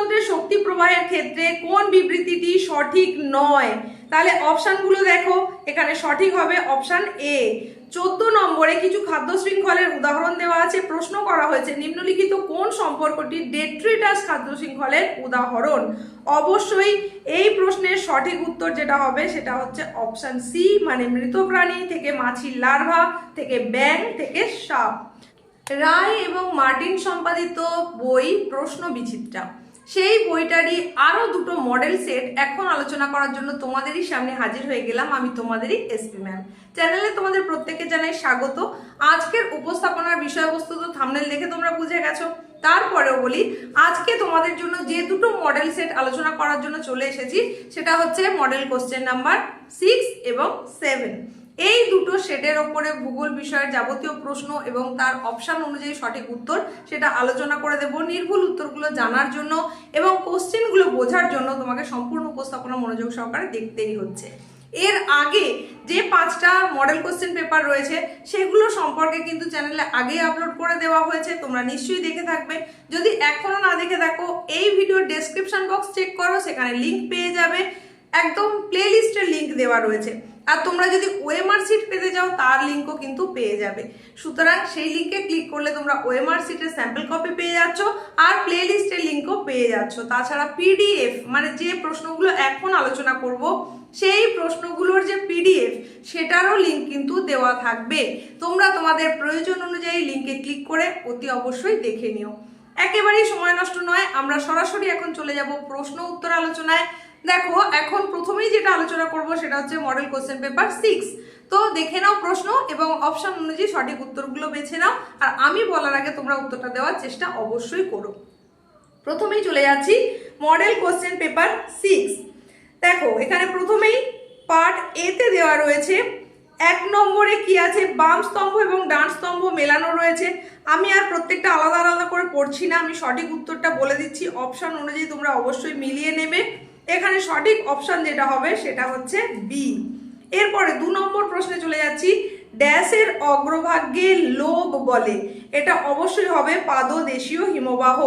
বাস্তুতন্ত্রের শক্তি প্রবাহের ক্ষেত্রে কোন বিবৃতিটি সঠিক নয়? তাহলে অপশানগুলো দেখো, এখানে সঠিক হবে অপশান এ। 14 নম্বরে কিছু খাদ্য শৃঙ্খলের উদাহরণ দেওয়া আছে, প্রশ্ন করা হয়েছে নিম্নলিখিত কোন সম্পর্কটি ডেট্রিটাস খাদ্য শৃঙ্খলের উদাহরণ? অবশ্যই এই প্রশ্নের সঠিক উত্তর যেটা হবে সেটা হচ্ছে অপশান সি, মানে মৃত প্রাণী থেকে মাছির লার্ভা থেকে ব্যাঙ থেকে সাপ। রায় এবং মার্টিন সম্পাদিত বই প্রশ্ন বিচিত্রা, সেই বইটারই আরো দুটো মডেল সেট এখন আলোচনা করার জন্য তোমাদেরই সামনে হাজির হয়ে গেলাম। আমি তোমাদেরই এসপি ম্যাম। চ্যানেলে তোমাদের প্রত্যেককে জানাই স্বাগত। আজকের উপস্থাপনার বিষয়বস্তু তো থাম্বনেল দেখে তোমরা বুঝে গেছো। তারপরেও বলি, আজকে তোমাদের জন্য যে দুটো মডেল সেট আলোচনা করার জন্য চলে এসেছি সেটা হচ্ছে মডেল কোশ্চেন নাম্বার 6 এবং 7। এই দুটো সেটের ওপরে ভূগোল বিষয়ের যাবতীয় প্রশ্ন এবং তার অপশন অনুযায়ী সঠিক উত্তর সেটা আলোচনা করে দেব। নির্ভুল উত্তরগুলো জানার জন্য এবং কোশ্চেনগুলো বোঝার জন্য তোমাকে সম্পূর্ণ উপস্থাপনা মনোযোগ সহকারে দেখতেই হচ্ছে। এর আগে যে 5টা মডেল কোশ্চেন পেপার রয়েছে সেগুলো সম্পর্কে কিন্তু চ্যানেলে আগেই আপলোড করে দেওয়া হয়েছে, তোমরা নিশ্চয়ই দেখে থাকবে। যদি এখনো না দেখে থাকো, এই ভিডিওর ডেসক্রিপশন বক্স চেক করো, সেখানে লিঙ্ক পেয়ে যাবে। একদম প্লে লিস্টের লিঙ্ক দেওয়া রয়েছে। আর তোমরা যদি ওএমআর সিট পেতে যাও তার লিঙ্কও কিন্তু পেয়ে যাবে। সুতরাং সেই লিঙ্কে ক্লিক করলে তোমরা ওএমআর সিটের স্যাম্পল কপি পেয়ে যাচ্ছ আর প্লে লিস্টের লিঙ্কও পেয়ে যাচ্ছ। তাছাড়া পিডিএফ, মানে যে প্রশ্নগুলো এখন আলোচনা করব সেই প্রশ্নগুলোর যে পিডিএফ সেটারও লিঙ্ক কিন্তু দেওয়া থাকবে। তোমরা তোমাদের প্রয়োজন অনুযায়ী লিঙ্কে ক্লিক করে অতি অবশ্যই দেখে নিও। একেবারেই সময় নষ্ট নয়, আমরা সরাসরি এখন চলে যাব প্রশ্ন উত্তর আলোচনায়। দেখো, এখন প্রথমেই যেটা আলোচনা করব সেটা হচ্ছে মডেল কোশ্চেন পেপার 6। তো দেখে নাও প্রশ্ন এবং অপশন অনুযায়ী সঠিক উত্তরগুলো বেছে নাও, আর আমি বলার আগে তোমরা উত্তরটা দেওয়ার চেষ্টা অবশ্যই করো। প্রথমেই চলে যাচ্ছি মডেল কোশ্চেন পেপার 6। দেখো, এখানে প্রথমেই পার্ট এ তে দেওয়া রয়েছে 1 নম্বরে কি আছে, বাম স্তম্ভ এবং ডান স্তম্ভ মেলানো রয়েছে। আমি আর প্রত্যেকটা আলাদা আলাদা করে পড়ছি না, আমি সঠিক উত্তরটা বলে দিচ্ছি। অপশন অনুযায়ী তোমরা অবশ্যই মিলিয়ে নেবে। এখানে সঠিক অপশন যেটা হবে সেটা হচ্ছে বি। এরপরে 2 নম্বর প্রশ্নে চলে যাচ্ছি, ড্যাশের অগ্রভাগে লোব বলে, এটা অবশ্যই হবে পাদদেশীয় হিমবাহ,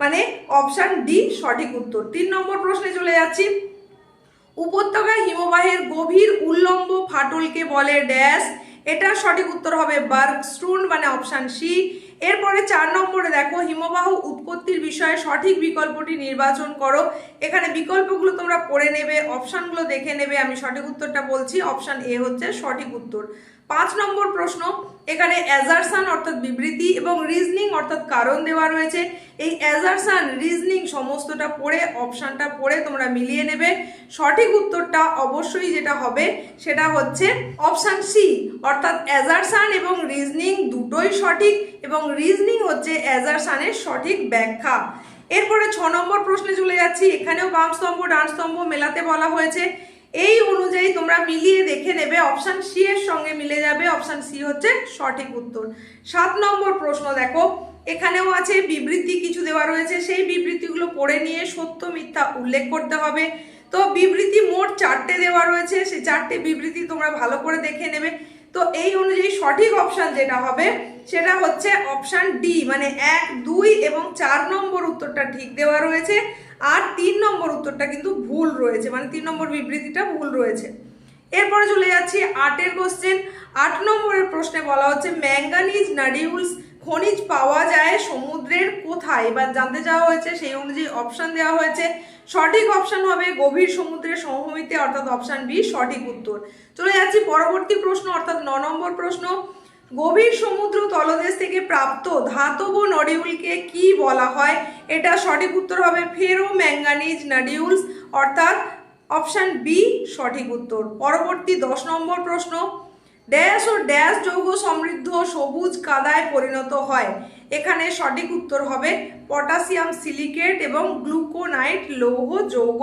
মানে অপশন ডি সঠিক উত্তর। 3 নম্বর প্রশ্নে চলে যাচ্ছি, উপত্যকায় হিমবাহের গভীর উল্লম্ব ফাটলকে বলে ড্যাশ, এটা সঠিক উত্তর হবে বার্গস্ট্রুন্ড, মানে অপশন সি। এরপরে 4 নম্বরে দেখো, হিমবাহ উৎপত্তির বিষয়ে সঠিক বিকল্পটি নির্বাচন করো। এখানে বিকল্পগুলো তোমরা পড়ে নেবে, অপশনগুলো দেখে নেবে। আমি সঠিক উত্তরটা বলছি, অপশন এ হচ্ছে সঠিক উত্তর। 5 নম্বর প্রশ্ন, এখানে অ্যাজারশন অর্থাৎ বিবৃতি এবং রিজনিং অর্থাৎ কারণ দেওয়া রয়েছে। এই অ্যাজারশন রিজনিং সমস্তটা পড়ে অপশনটা পড়ে তোমরা মিলিয়ে নেবে। সঠিক উত্তরটা অবশ্যই যেটা হবে সেটা হচ্ছে অপশন সি, অর্থাৎ অ্যাজারশন এবং রিজনিং দুটোই সঠিক এবং রিজনিং হচ্ছে অ্যাজারশনের সঠিক ব্যাখ্যা। এরপরে 6 নম্বর প্রশ্নে চলে যাচ্ছি, এখানেও বাম স্তম্ভ ডান স্তম্ভ মেলাতে বলা হয়েছে। এই অনুযায়ী তোমরা মিলিয়ে দেখে নেবে, অপশন সি এর সঙ্গে মিলে যাবে, অপশন সি হচ্ছে সঠিক উত্তর। 7 নম্বর প্রশ্ন দেখো, এখানেও আছে বিবৃতি কিছু দেওয়া রয়েছে, সেই বিবৃতিগুলো পড়ে নিয়ে সত্য মিথ্যা উল্লেখ করতে হবে। তো বিবৃতি মোট 4টে দেওয়া রয়েছে, সেই 4টে বিবৃতি তোমরা ভালো করে দেখে নেবে। তো এই অনুযায়ী সঠিক অপশন যেটা হবে সেটা হচ্ছে অপশন ডি, মানে 1, 2 এবং 4 নম্বর উত্তরটা ঠিক দেওয়া রয়েছে আর 3 নম্বর উত্তরটা কিন্তু ভুল রয়েছে, মানে 3 নম্বর বিবৃতিটা ভুল রয়েছে। এরপরে চলে যাচ্ছি 8 কোশ্চেন। 8 নম্বরের প্রশ্নে বলা হচ্ছে, ম্যাঙ্গানিজ নাডিউলস খনিজ পাওয়া যায় সমুদ্রের কোথায়? এবার জানতে চাওয়া হয়েছে, সেই অনুযায়ী অপশন দেওয়া হয়েছে। সঠিক অপশন হবে গভীর সমুদ্রের সমভূমিতে, অর্থাৎ অপশন বি সঠিক উত্তর। চলে যাচ্ছি পরবর্তী প্রশ্ন, অর্থাৎ 9 নম্বর প্রশ্ন, গভীর সমুদ্র তলদেশ থেকে প্রাপ্ত ধাতব নডিউলকে কি বলা হয়? এটা সঠিক উত্তর হবে ফেরো ম্যাঙ্গানিজ নডিউলস, অর্থাৎ অপশন বি সঠিক উত্তর। পরবর্তী 10 নম্বর প্রশ্ন, ড্যাশ ও ড্যাশ যৌগ সমৃদ্ধ সবুজ কাদায় পরিণত হয়? এখানে সঠিক উত্তর হবে পটাশিয়াম সিলিকেট এবং গ্লুকোনাইট লৌহ যৌগ।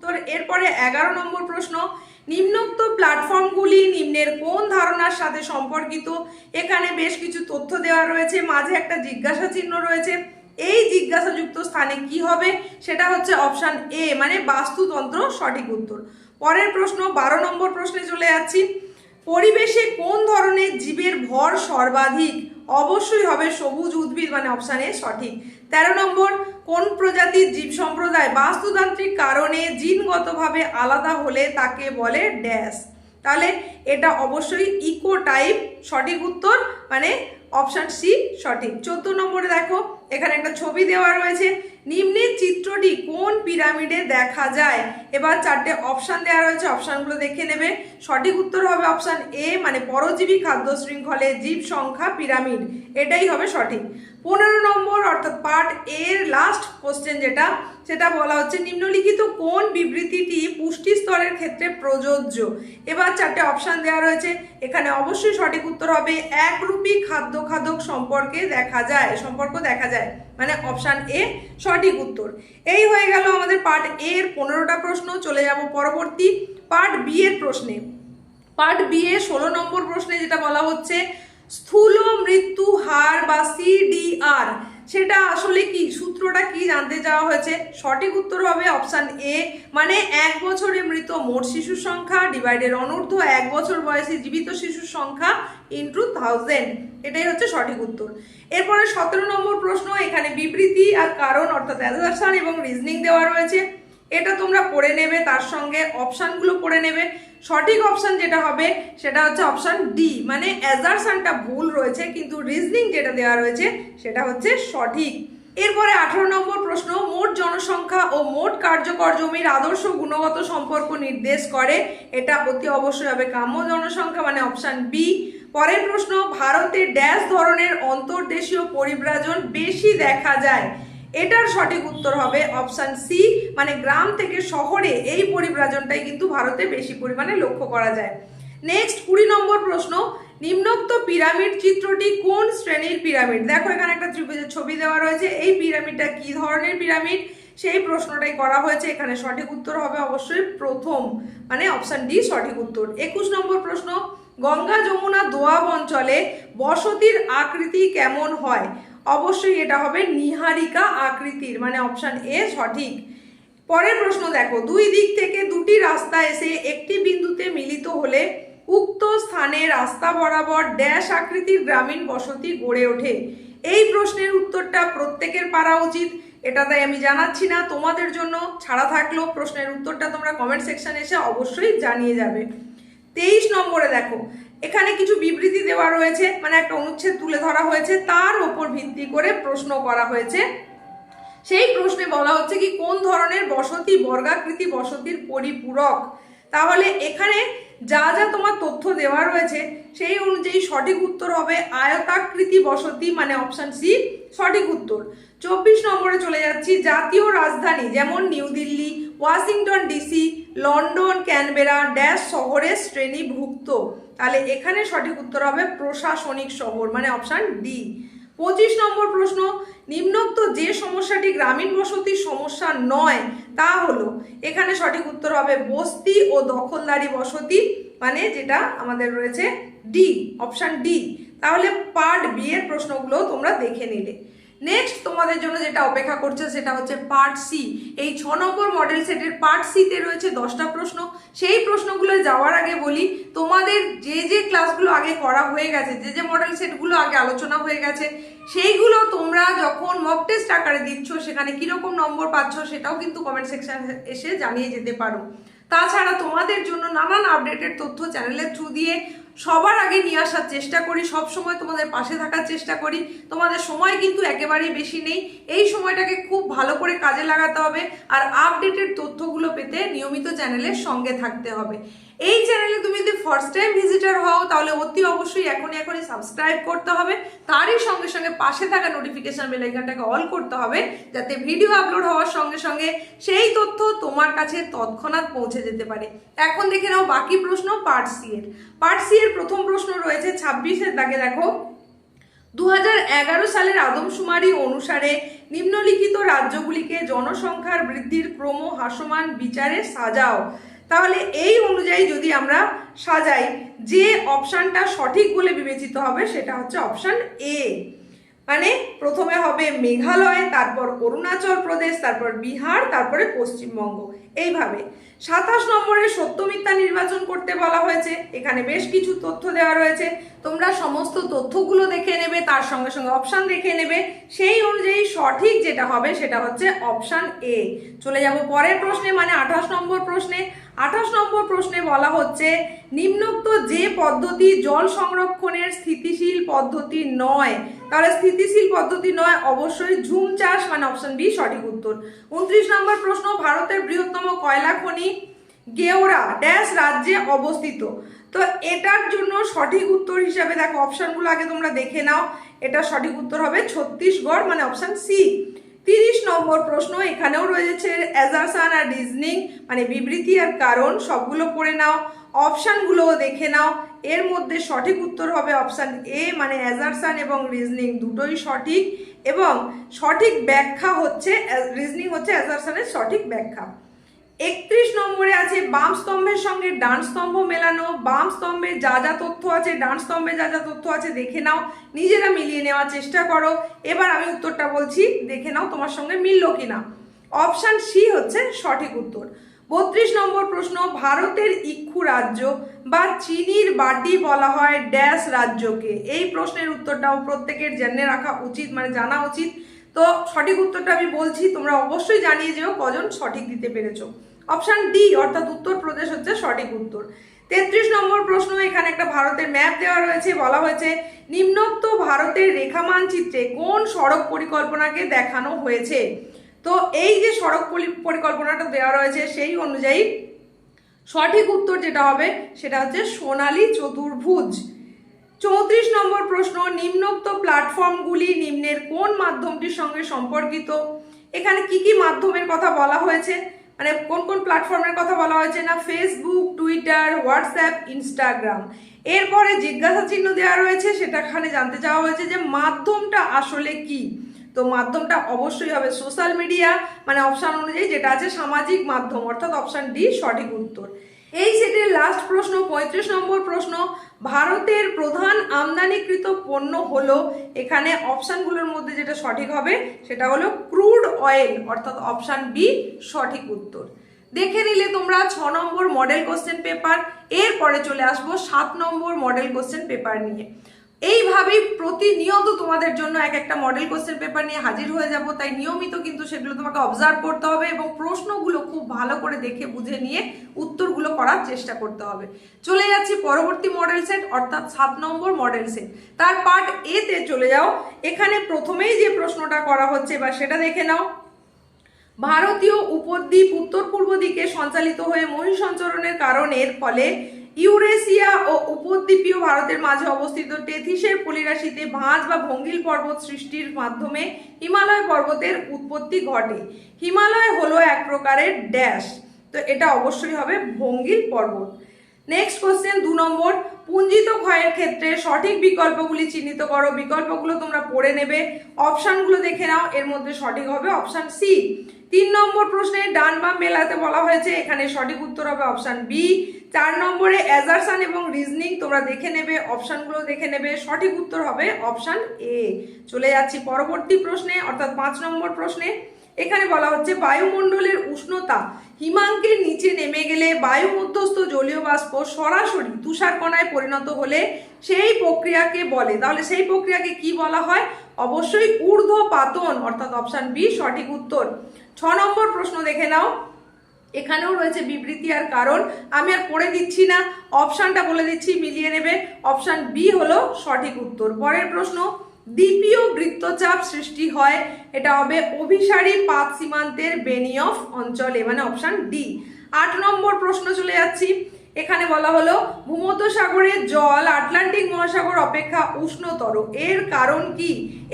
তো এরপরে 11 নম্বর প্রশ্ন, নিম্নোক্ত প্ল্যাটফর্মগুলি নিম্নের কোন ধারণার সাথে সম্পর্কিত? এখানে বেশ কিছু তথ্য দেওয়া রয়েছে, মাঝে একটা জিজ্ঞাসা চিহ্ন রয়েছে। এই জিজ্ঞাসাযুক্ত স্থানে কি হবে সেটা হচ্ছে অপশন এ, মানে বাস্তুতন্ত্র সঠিক উত্তর। পরের প্রশ্ন 12 নম্বর প্রশ্নে চলে যাচ্ছি, পরিবেশে কোন ধরনের জীবের ভর সর্বাধিক? অবশ্যই হবে সবুজ উদ্ভিদ, মানে অপশন এ সঠিক। 13 নম্বর, কোন প্রজাতির জীব সম্প্রদায় বাস্তুতান্ত্রিক কারণে জিনগতভাবে আলাদা হলে তাকে বলে ড্যাশ। তাহলে এটা অবশ্যই ইকো টাইপ, সঠিক উত্তর মানে অপশন সি সঠিক। 14 নম্বরে দেখো এখানে একটা ছবি দেওয়া রয়েছে, নিম্নের চিত্রটি কোন পিরামিডে দেখা যায়। এবার 4টে অপশান দেওয়া রয়েছে, অপশানগুলো দেখে নেবে। সঠিক উত্তর হবে অপশান এ মানে পরজীবী খাদ্য শৃঙ্খলে জীব সংখ্যা পিরামিড, এটাই হবে সঠিক। 15 নম্বর অর্থাৎ পার্ট এর লাস্ট কোশ্চেন যেটা, সেটা বলা হচ্ছে নিম্নলিখিত কোন বিবৃতিটি পুষ্টি স্তরের ক্ষেত্রে প্রযোজ্য। এবার 4টে অপশান দেওয়া রয়েছে, এখানে অবশ্যই সঠিক উত্তর হবে একরূপী খাদ্য খাদক সম্পর্ক দেখা যায় মানে অপশান এ সঠিক উত্তর। এই হয়ে গেল আমাদের পার্ট এ এর 15টা প্রশ্ন। চলে যাব পরবর্তী পার্ট বি এর প্রশ্নে। পার্ট বি এর 16 নম্বর প্রশ্নে যেটা বলা হচ্ছে স্থূল মৃত্যু হার বা সিডিআর, সেটা আসলে কি, সূত্রটা কি জানতে চাওয়া হয়েছে। সঠিক উত্তর হবে অপশান এ মানে 1 বছরে মৃত মোট শিশুর সংখ্যা ডিভাইডেড অনূর্ধ্ব 1 বছর বয়সী জীবিত শিশুর সংখ্যা ইন্টু 1000, এটাই হচ্ছে সঠিক উত্তর। এরপরে 17 নম্বর প্রশ্ন, এখানে বিবৃতি আর কারণ অর্থাৎ অ্যাসার্শন এবং রিজনিং দেওয়া রয়েছে, এটা তোমরা পড়ে নেবে, তার সঙ্গে অপশানগুলো পড়ে নেবে। সঠিক অপশান যেটা হবে সেটা হচ্ছে অপশান ডি মানে অ্যাসার্শনটা ভুল রয়েছে কিন্তু রিজনিং যেটা দেওয়া রয়েছে সেটা হচ্ছে সঠিক। এরপরে 18 নম্বর প্রশ্ন, মোট জনসংখ্যা ও মোট কার্যকর জমির আদর্শ গুণগত সম্পর্ক নির্দেশ করে, এটা অতি অবশ্যই হবে কাম্য জনসংখ্যা মানে অপশান বি। পরের প্রশ্ন, ভারতে ড্যাশ ধরনের অন্তর্দেশীয় পরিব্রাজন বেশি দেখা যায়, এটার সঠিক উত্তর হবে অপশান সি মানে গ্রাম থেকে শহরে এই পরিব্রাজনটাই কিন্তু ভারতে বেশি পরিমাণে লক্ষ্য করা যায়। নেক্সট 20 নম্বর প্রশ্ন, নিম্নোক্ত পিরামিড চিত্রটি কোন শ্রেণীর পিরামিড। দেখো এখানে একটা ত্রিভুজের ছবি দেওয়া রয়েছে, এই পিরামিডটা কি ধরনের পিরামিড সেই প্রশ্নটাই করা হয়েছে। এখানে সঠিক উত্তর হবে অবশ্যই প্রথম মানে অপশান ডি সঠিক উত্তর। 21 নম্বর প্রশ্ন, গঙ্গা যমুনা দোয়াব অঞ্চলে বসতির আকৃতি কেমন হয়, অবশ্যই এটা হবে নিহারিকা আকৃতির মানে অপশান এ সঠিক। পরের প্রশ্ন দেখো, দুই দিক থেকে দুটি রাস্তা এসে একটি বিন্দুতে মিলিত হলে উক্ত স্থানে রাস্তা বরাবর ড্যাশ আকৃতির গ্রামীণ বসতি গড়ে ওঠে। এই প্রশ্নের উত্তরটা প্রত্যেকের পারা উচিত, এটা তাই আমি জানাচ্ছি না, তোমাদের জন্য ছাড়া থাকলো, প্রশ্নের উত্তরটা তোমরা কমেন্ট সেকশনে এসে অবশ্যই জানিয়ে যাবে। 23 নম্বরে দেখো এখানে কিছু বিবৃতি দেওয়া রয়েছে মানে একটা অনুচ্ছেদ তুলে ধরা হয়েছে, তার উপর ভিত্তি করে প্রশ্ন করা হয়েছে। সেই প্রশ্নে বলা হচ্ছে কি কোন ধরনের বসতি বর্গাকৃতি বসতির পরিপূরক। তাহলে এখানে যা যা তোমার তথ্য দেওয়া রয়েছে সেই অনুযায়ী সঠিক উত্তর হবে আয়তাকৃতি বসতি মানে অপশান সি সঠিক উত্তর। 24 নম্বরে চলে যাচ্ছি, জাতীয় রাজধানী যেমন new Delhi, Washington DC, London, Canberra dash শহরের শ্রেণীভুক্ত, তাহলে এখানে সঠিক উত্তর হবে প্রশাসনিক শহর মানে অপশান ডি। 25 নম্বর প্রশ্ন, নিম্নোক্ত যে সমস্যাটি গ্রামীণ বসতির সমস্যা নয় তা হলো, এখানে সঠিক উত্তর হবে বস্তি ও দখলদারি বসতি মানে যেটা আমাদের রয়েছে ডি অপশান ডি। তাহলে পার্ট বি এর প্রশ্নগুলো তোমরা দেখে নিলে। নেক্সট তোমাদের জন্য যেটা অপেক্ষা করছে সেটা হচ্ছে পার্ট সি। এই 6 নম্বর মডেল সেটের পার্ট সিতে রয়েছে 10টা প্রশ্ন। সেই প্রশ্নগুলো যাওয়ার আগে বলি, তোমাদের যে যে ক্লাসগুলো আগে করা হয়ে গেছে, যে যে মডেল সেটগুলো আগে আলোচনা হয়ে গেছে, সেইগুলো তোমরা যখন মক টেস্ট আকারে দিচ্ছ সেখানে কীরকম নম্বর পাচ্ছ সেটাও কিন্তু কমেন্ট সেকশনে এসে জানিয়ে যেতে পারো। তাছাড়া তোমাদের জন্য নানান আপডেটেড তথ্য চ্যানেলের থ্রু দিয়ে সবার আগে নিয়ে আসার চেষ্টা করি, সব সময় তোমাদের পাশে থাকার চেষ্টা করি। তোমাদের সময় কিন্তু একেবারেই বেশি নেই, এই সময়টাকে খুব ভালো করে কাজে লাগাতে হবে আর আপডেটেড তথ্যগুলো পেতে নিয়মিত চ্যানেলের সঙ্গে থাকতে হবে। এই চ্যানেলে তুমি যদি ফার্স্ট টাইম ভিজিটার হও তাহলে অতি অবশ্যই এখনই সাবস্ক্রাইব করতে হবে, তারই সঙ্গে সঙ্গে পাশে থাকা নোটিফিকেশন বেল আইকনটাকে অল করতে হবে যাতে ভিডিও আপলোড হওয়ার সঙ্গে সঙ্গে সেই তথ্য তোমার কাছে তৎক্ষণাৎ পৌঁছে যেতে পারে। এখন দেখে নাও বাকি প্রশ্ন পার্ট সি এর। পার্ট সি এর প্রথম প্রশ্ন রয়েছে 26-এর দাগে, দেখো 2011 সালের আদমশুমারি অনুসারে নিম্নলিখিত রাজ্যগুলিকে জনসংখ্যার বৃদ্ধির ক্রম হ্রাসমান বিচারে সাজাও। তাহলে এই অনুযায়ী যদি আমরা সাজাই, যে অপশানটা সঠিক বলে বিবেচিত হবে সেটা হচ্ছে অপশান এ, মানে প্রথমে হবে মেঘালয়, তারপর অরুণাচল প্রদেশ, তারপর বিহার, তারপরে পশ্চিমবঙ্গ, এইভাবে। 27 নম্বরে সত্য মিথ্যা নির্বাচন করতে বলা হয়েছে। এখানে বেশ কিছু তথ্য দেওয়া রয়েছে, তোমরা সমস্ত তথ্যগুলো দেখে নেবে, তার সঙ্গে সঙ্গে অপশান দেখে নেবে, সেই অনুযায়ী সঠিক যেটা হবে সেটা হচ্ছে অপশান এ। চলে যাব পরের প্রশ্নে, মানে 28 নম্বর প্রশ্নে। 28 নম্বর প্রশ্নে বলা হচ্ছে নিম্নোক্ত যে পদ্ধতি জল সংরক্ষণের স্থিতিশীল পদ্ধতি নয়, তাহলে স্থিতিশীল পদ্ধতি নয় অবশ্যই ঝুম চাষ, মানে অপশন বি সঠিক উত্তর। 29 নম্বর প্রশ্ন, ভারতের বৃহত্তম কয়লা খনি গেওড়া ড্যাশ রাজ্যে অবস্থিত। তো এটার জন্য সঠিক উত্তর হিসাবে দেখো অপশনগুলো আগে তোমরা দেখে নাও, এটা সঠিক উত্তর হবে ছত্তিশগড়, মানে অপশন সি। 30 নম্বর প্রশ্ন, এখানেও রয়েছে অ্যাজারশন আর রিজনিং, মানে বিবৃতি আর কারণ, সবগুলো পড়ে নাও, অপশানগুলোও দেখে নাও। এর মধ্যে সঠিক উত্তর হবে অপশান এ, মানে অ্যাজারশন এবং রিজনিং দুটোই সঠিক, এবং সঠিক ব্যাখ্যা হচ্ছে রিজনিং হচ্ছে অ্যাজারশনের সঠিক ব্যাখ্যা। 31 নম্বরে আছে বাম স্তম্ভের সঙ্গে ডান স্তম্ভ মেলানো। বাম স্তম্ভে যা যা তথ্য আছে, ডান স্তম্ভে যা যা তথ্য আছে দেখে নাও, নিজেরা মিলিয়ে নেওয়ার চেষ্টা করো। এবার আমি উত্তরটা বলছি, দেখে নাও তোমার সঙ্গে মিলল কিনা। অপশান সি হচ্ছে সঠিক উত্তর। 32 নম্বর প্রশ্ন, ভারতের ইক্ষু রাজ্য বা চিনির বাটি বলা হয় ড্যাশ রাজ্যকে। এই প্রশ্নের উত্তরটাও প্রত্যেকের জেনে রাখা উচিত, মানে জানা উচিত। তো সঠিক উত্তরটা আমি বলছি, তোমরা অবশ্যই জানিয়ে যেও কজন সঠিক দিতে পেরেছো। অপশান ডি অর্থাৎ উত্তরপ্রদেশ হচ্ছে সঠিক উত্তর। 33 নম্বর প্রশ্ন, এখানে একটা ভারতের ম্যাপ দেওয়া রয়েছে, বলা হয়েছে নিম্নোক্ত ভারতের রেখা মানচিত্রে কোন সড়ক পরিকল্পনাকে দেখানো হয়েছে। তো এই যে সড়ক পরিকল্পনাটা দেওয়া রয়েছে সেই অনুযায়ী সঠিক উত্তর যেটা হবে সেটা হচ্ছে সোনালী চতুর্ভুজ। 34 নম্বর প্রশ্ন, নিম্নোক্ত প্ল্যাটফর্মগুলি নিম্নের কোন মাধ্যমটির সঙ্গে সম্পর্কিত। এখানে কি কি মাধ্যমের কথা বলা হয়েছে, মানে কোন কোন প্ল্যাটফর্মের কথা বলা হয়েছে না, ফেসবুক, টুইটার, হোয়াটসঅ্যাপ, ইনস্টাগ্রাম। এরপরে জিজ্ঞাসা চিহ্ন দেওয়া রয়েছে, সেটাখানে জানতে চাওয়া হয়েছে যে মাধ্যমটা আসলে কি। তো মাধ্যমটা অবশ্যই হবে সোশ্যাল মিডিয়া, মানে অপশান অনুযায়ী যেটা আছে সামাজিক মাধ্যম, অর্থাৎ অপশান ডি সঠিক উত্তর। এই সেটের লাস্ট প্রশ্ন 35 নম্বর প্রশ্ন, ভারতের প্রধান আমদানিকৃত পণ্য হলো, এখানে অপশানগুলোর মধ্যে যেটা সঠিক হবে সেটা হলো ক্রুড অয়েল, অর্থাৎ অপশান বি সঠিক উত্তর। দেখে নিলে তোমরা 6 নম্বর মডেল কোশ্চেন পেপার, এরপরে চলে আসবো 7 নম্বর মডেল কোশ্চেন পেপার নিয়ে। এইভাবেই প্রতিনিয়ত তোমাদের জন্য এক একটা মডেল কোশ্চেন পেপার নিয়ে হাজির হয়ে যাব, তাই নিয়মিত কিন্তু সেগুলো তোমাকে অবজার্ভ করতে হবে এবং প্রশ্নগুলো খুব ভালো করে দেখে বুঝে নিয়ে উত্তরগুলো করার চেষ্টা করতে হবে। চলে যাচ্ছি পরবর্তী মডেল সেট, অর্থাৎ 7 নম্বর মডেল সেট, তার পার্ট এ তে চলে যাও। এখানে প্রথমেই যে প্রশ্নটা করা হচ্ছে বা সেটা দেখে নাও। ভারতীয় উপদ্বীপ উত্তর পূর্ব দিকে সঞ্চালিত হয়ে মহিষঞ্চরণের কারণের ফলে ইউরেশিয়া ও উপদ্বীপীয় ভারতের মাঝে অবস্থিত টেথিসের পলিরাশিতে ভাঁজ বা ভঙ্গিল পর্বত সৃষ্টির মাধ্যমে হিমালয় পর্বতের উৎপত্তি ঘটে। হিমালয় হলো এক প্রকারের ড্যাশ, তো এটা অবশ্যই হবে ভঙ্গিল পর্বত। নেক্সট কোশ্চেন 2 নম্বর, পুঞ্জিত ক্ষয়ের ক্ষেত্রে সঠিক বিকল্পগুলি চিহ্নিত করো। বিকল্পগুলো তোমরা পড়ে নেবে, অপশানগুলো দেখে নাও, এর মধ্যে সঠিক হবে অপশান সি। 3 নম্বর প্রশ্নে ডান বাম মেলাতে বলা হয়েছে, এখানে সঠিক উত্তর হবে অপশান বি। 4 নম্বরে অ্যাজারশন এবং রিজনিং তোমরা দেখে নেবে, অপশানগুলো দেখে নেবে, সঠিক উত্তর হবে অপশান এ। চলে যাচ্ছি পরবর্তী প্রশ্নে, অর্থাৎ 5 নম্বর প্রশ্নে। এখানে বলা হচ্ছে বায়ুমণ্ডলের উষ্ণতা হিমাঙ্কের নিচে নেমে গেলে বায়ু মধ্যস্থ জলীয় বাষ্প সরাসরি তুষারকণায় পরিণত হলে সেই প্রক্রিয়াকে বলে, তাহলে সেই প্রক্রিয়াকে কি বলা হয়, অবশ্যই ঊর্ধ্বপাতন, অর্থাৎ অপশান বি সঠিক উত্তর। 6 নম্বর প্রশ্ন দেখে নাও, এখানেও রয়েছে বিবৃতি আর কারণ, আমি আর পড়ে দিচ্ছি না, অপশানটা বলে দিচ্ছি, মিলিয়ে নেবে, অপশান বি হলো সঠিক উত্তর। পরের প্রশ্ন, দ্বীপীয় বৃত্তচাপ সৃষ্টি হয়, এটা হবে অভিসারী পাত সীমান্তের বেনিয়ফ অঞ্চলে, মানে অপশান ডি। 8 নম্বর প্রশ্ন চলে যাচ্ছি, এখানে বলা হলো ভূমধ্যসাগরের জল আটলান্টিক মহাসাগর অপেক্ষা উষ্ণতর, এর কারণ কি।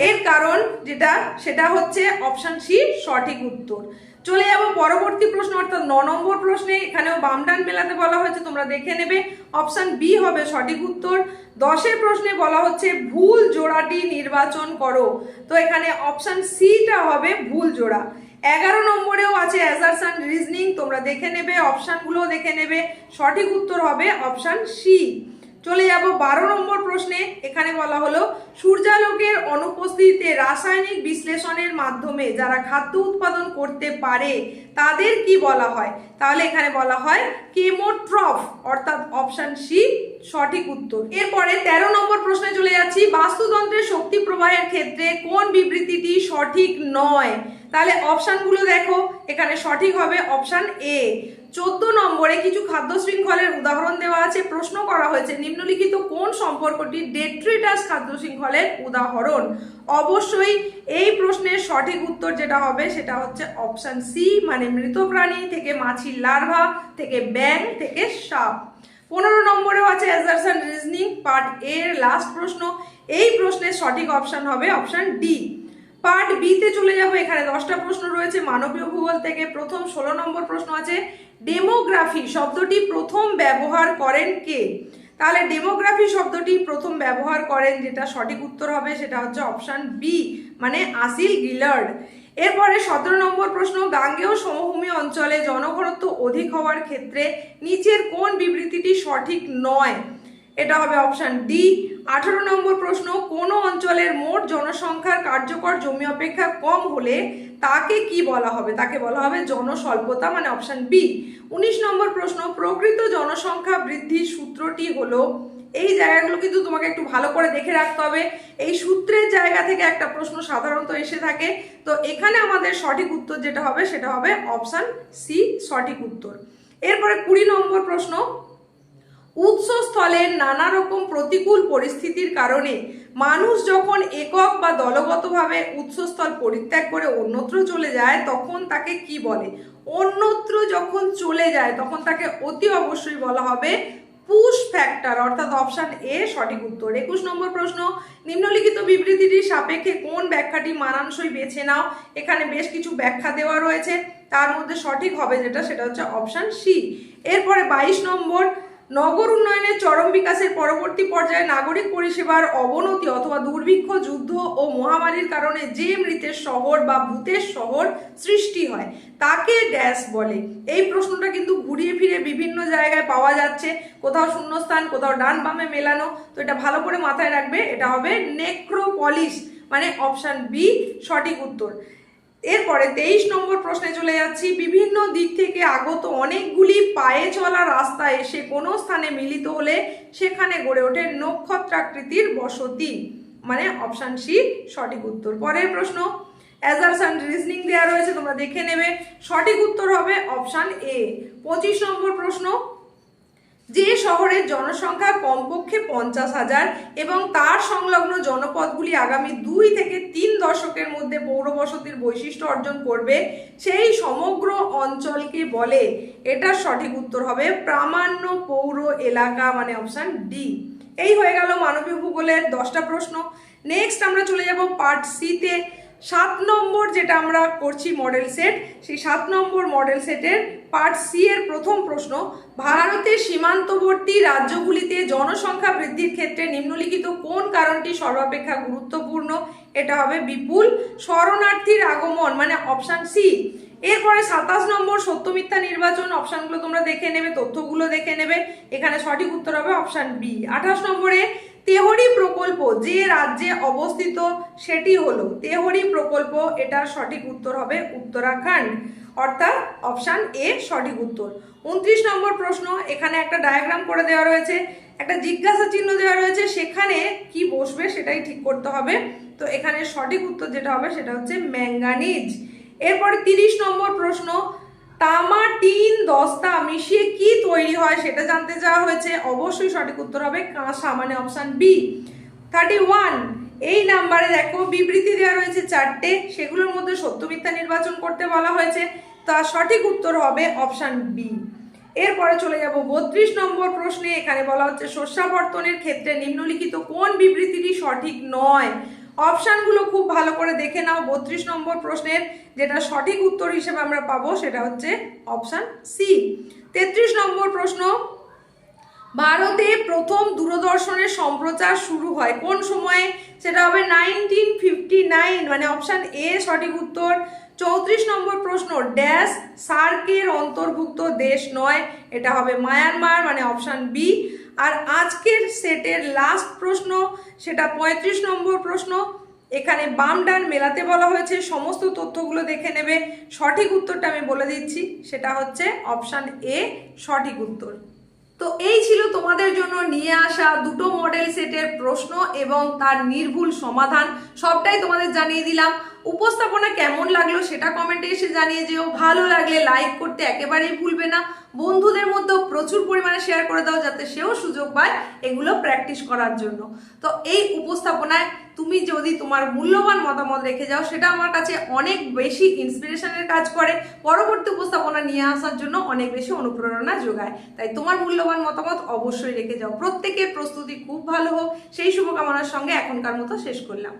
এর কারণ যেটা সেটা হচ্ছে অপশান সি সঠিক উত্তর। চলে যাব পরবর্তী প্রশ্ন, অর্থাৎ 9 নম্বর প্রশ্নে। এখানেও বাম ডান মেলাতে বলা হয়েছে, তোমরা দেখে নেবে, অপশান বি হবে সঠিক উত্তর। 10 প্রশ্নে বলা হচ্ছে ভুল জোড়াটি নির্বাচন করো, তো এখানে অপশান সিটা হবে ভুল জোড়া। 11 নম্বরেও আছে অ্যাজারশন রিজনিং, তোমরা দেখে নেবে, অপশানগুলো দেখে নেবে, সঠিক উত্তর হবে অপশান সি। চলে যাব 12 নম্বর প্রশ্নে। এখানে বলা হলো সূর্যালোকের অনুপস্থিতিতে রাসায়নিক বিশ্লেষণের মাধ্যমে যারা খাদ্য উৎপাদন করতে পারে তাদের কি বলা হয়? তাহলে এখানে বলা হয় কেমোট্রফ, অর্থাৎ অপশন সি সঠিক উত্তর। এরপরে 13 নম্বর প্রশ্নে চলে যাচ্ছি। বাস্তুতন্ত্রের শক্তি প্রবাহের ক্ষেত্রে কোন বিবৃতিটি সঠিক নয়? তাহলে অপশনগুলো দেখো, এখানে সঠিক হবে অপশন এ। 14 নম্বরে কিছু খাদ্য শৃঙ্খলের উদাহরণ দেওয়া আছে, প্রশ্ন করা হয়েছে নিম্নলিখিত কোন সম্পর্কটি ডেট্রিটাস খাদ্য শৃঙ্খলের উদাহরণ? অবশ্যই এই প্রশ্নের সঠিক উত্তর যেটা হবে সেটা হচ্ছে অপশন সি, মানে মৃত প্রাণী থেকে মাছির লার্ভা থেকে ব্যাঙ থেকে সাপ। 15 নম্বরেও আছে অ্যাসারশন রিজনিং পার্ট এর লাস্ট প্রশ্ন। এই প্রশ্নের সঠিক অপশন হবে অপশন ডি। পার্ট বি তে চলে যাব। এখানে 10টা প্রশ্ন রয়েছে মানবীয় ভূগোল থেকে। প্রথম 16 নম্বর প্রশ্ন আছে ডেমোগ্রাফি শব্দটি প্রথম ব্যবহার করেন কে? তাহলে ডেমোগ্রাফি শব্দটি প্রথম ব্যবহার করেন, যেটা সঠিক উত্তর হবে সেটা হচ্ছে অপশন বি, মানে আসিল গিলার্ড। এরপরে 17 নম্বর প্রশ্ন গাঙ্গেয় সমভূমি অঞ্চলে জনঘনত্ব অধিক হওয়ার ক্ষেত্রে নিচের কোন বিবৃতিটি সঠিক নয়? এটা হবে অপশন ডি। 18 নম্বর প্রশ্ন কোন অঞ্চলের মোট জনসংখ্যার কার্যকর জমি অপেক্ষা কম হলে তাকে কি বলা হবে? তাকে বলা হবে জনস্বল্পতা, মানে অপশন বি। 19 নম্বর প্রশ্ন প্রকৃত জনসংখ্যা বৃদ্ধির সূত্রটি হলো, এই জায়গাগুলো কিন্তু তোমাকে একটু ভালো করে দেখে রাখতে হবে। এই সূত্রের জায়গা থেকে একটা প্রশ্ন সাধারণত এসে থাকে। তো এখানে আমাদের সঠিক উত্তর যেটা হবে সেটা হবে অপশন সি সঠিক উত্তর। এরপরে 20 নম্বর প্রশ্ন উৎসস্থলের নানা রকম প্রতিকূল পরিস্থিতির কারণে মানুষ যখন একক বা দলগতভাবে উৎসস্থল পরিত্যাগ করে অন্যত্র চলে যায় তখন তাকে কি বলে? অন্যত্র যখন চলে যায় তখন তাকে অতি অবশ্যই বলা হবে পুশ ফ্যাক্টর, অর্থাৎ অপশন এ সঠিক উত্তর। 21 নম্বর প্রশ্ন নিম্নলিখিত বিবৃতিটির সাপেক্ষে কোন ব্যাখ্যাটি মানানসই বেছে নাও? এখানে বেশ কিছু ব্যাখ্যা দেওয়া রয়েছে, তার মধ্যে সঠিক হবে যেটা সেটা হচ্ছে অপশন সি। এরপরে 22 নম্বর নগর উন্নয়নের চরম বিকাশের পরবর্তী পর্যায়ে নাগরিক পরিষেবার অবনতি অথবা দুর্ভিক্ষ, যুদ্ধ ও মহামারীর কারণে যে মৃতের শহর বা ভূতের শহর সৃষ্টি হয় তাকে ড্যাশ বলে? এই প্রশ্নটা কিন্তু ঘুরিয়ে ফিরে বিভিন্ন জায়গায় পাওয়া যাচ্ছে, কোথাও শূন্যস্থান, কোথাও ডান বামে মেলানো। তো এটা ভালো করে মাথায় রাখবে, এটা হবে নেক্রোপলিস, মানে অপশন বি সঠিক উত্তর। এরপরে 23 নম্বর প্রশ্নে চলে যাচ্ছি। বিভিন্ন দিক থেকে আগত অনেকগুলি পায়ে চলা রাস্তা এসে কোনো স্থানে মিলিত হলে সেখানে গড়ে ওঠে নক্ষত্রাকৃতির বসতি, মানে অপশন সি সঠিক উত্তর। পরের প্রশ্ন অ্যাসারশন রিজনিং দেওয়া রয়েছে, তোমরা দেখে নেবে। সঠিক উত্তর হবে অপশন এ। 25 নম্বর প্রশ্ন যে শহরের জনসংখ্যা কমপক্ষে 50,000 এবং তার সংলগ্ন জনপদগুলি আগামী 2 থেকে 3 দশকের মধ্যে পৌরবসতির বৈশিষ্ট্য অর্জন করবে সেই সমগ্র অঞ্চলকে বলে? এটার সঠিক উত্তর হবে প্রামাণ্য পৌর এলাকা, মানে অপশন ডি। এই হয়ে গেল মানবীয় ভূগোলের 10টা প্রশ্ন। নেক্সট আমরা চলে যাব পার্ট সি তে। 7 নম্বর যেটা আমরা করছি মডেল সেট, সেই 7 নম্বর মডেল সেটের পার্ট সি এর প্রথম প্রশ্ন ভারতের সীমান্তবর্তী রাজ্যগুলিতে জনসংখ্যা বৃদ্ধির ক্ষেত্রে নিম্নলিখিত কোন কারণটি সর্বাপেক্ষা গুরুত্বপূর্ণ? এটা হবে বিপুল শরণার্থীর আগমন, মানে অপশন সি। এরপরে 27 নম্বর সত্য মিথ্যা নির্বাচন, অপশনগুলো তোমরা দেখে নেবে, তথ্যগুলো দেখে নেবে, এখানে সঠিক উত্তর হবে অপশন বি। 28 নম্বরে তেহরি প্রকল্প যে রাজ্যে অবস্থিত সেটি হলো তেহরি প্রকল্প, এটার সঠিক উত্তর হবে উত্তরাখণ্ড, অর্থাৎ অপশন এ সঠিক উত্তর। 29 নম্বর প্রশ্ন এখানে একটা ডায়াগ্রাম করে দেওয়া রয়েছে, একটা জিজ্ঞাসা চিহ্ন দেওয়া রয়েছে, সেখানে কি বসবে সেটাই ঠিক করতে হবে। তো এখানে সঠিক উত্তর যেটা হবে সেটা হচ্ছে ম্যাঙ্গানিজ। এরপরে 30 নম্বর প্রশ্ন তামা, টিন, দস্তা মিশিয়ে কি তৈরি হয় সেটা জানতে চাওয়া হয়েছে। অবশ্যই সঠিক উত্তর হবে কাঁসা, মানে অপশন বি। 31 এই নাম্বারে দেখো বিবৃতি দেওয়া রয়েছে 4টে, সেগুলোর মধ্যে সত্য মিথ্যা নির্বাচন করতে বলা হয়েছে, তার সঠিক উত্তর হবে অপশন বি। এরপরে চলে যাব 32 নম্বর প্রশ্নে। এখানে বলা হচ্ছে শস্যাবর্তনের ক্ষেত্রে নিম্নলিখিত কোন বিবৃতিটি সঠিক নয়? অপশনগুলো খুব ভালো করে দেখে নাও। 32 নম্বর প্রশ্নের যেটা সঠিক উত্তর হিসেবে আমরা পাবো সেটা হচ্ছে অপশন সি। 33 নম্বর প্রশ্ন ভারতে প্রথম দূরদর্শনের সম্প্রচার শুরু হয় কোন সময়ে? সেটা হবে 1959, মানে অপশন এ সঠিক উত্তর। 34 নম্বর প্রশ্ন ড্যাশ সার্কের অন্তর্ভুক্ত দেশ নয়? এটা হবে মায়ানমার, মানে অপশন বি। আর আজকের সেটের লাস্ট প্রশ্ন, সেটা 35 নম্বর প্রশ্ন। এখানে বাম ডান মেলাতে বলা হয়েছে, সমস্ত তথ্যগুলো দেখে নেবে। সঠিক উত্তরটা আমি বলে দিচ্ছি, সেটা হচ্ছে অপশান এ সঠিক উত্তর। তো এই ছিল তোমাদের জন্য নিয়ে আসা দুটো মডেল সেটের প্রশ্ন এবং তার নির্ভুল সমাধান, সবটাই তোমাদের জানিয়ে দিলাম। উপস্থাপনা কেমন লাগলো সেটা কমেন্টে এসে জানিয়ে যেও। ভালো লাগলে লাইক করতে একেবারেই ভুলবে না। বন্ধুদের মধ্যেও প্রচুর পরিমাণে শেয়ার করে দাও, যাতে সেও সুযোগ পায় এগুলো প্র্যাকটিস করার জন্য। তো এই উপস্থাপনায় তুমি যদি তোমার মূল্যবান মতামত রেখে যাও, সেটা আমার কাছে অনেক বেশি ইন্সপিরেশনের কাজ করে, পরবর্তী উপস্থাপনা নিয়ে আসার জন্য অনেক বেশি অনুপ্রেরণা যোগায়। তাই তোমার মূল্যবান মতামত অবশ্যই রেখে যাও। প্রত্যেকের প্রস্তুতি খুব ভালো হোক, সেই শুভকামনার সঙ্গে এখনকার মতো শেষ করলাম।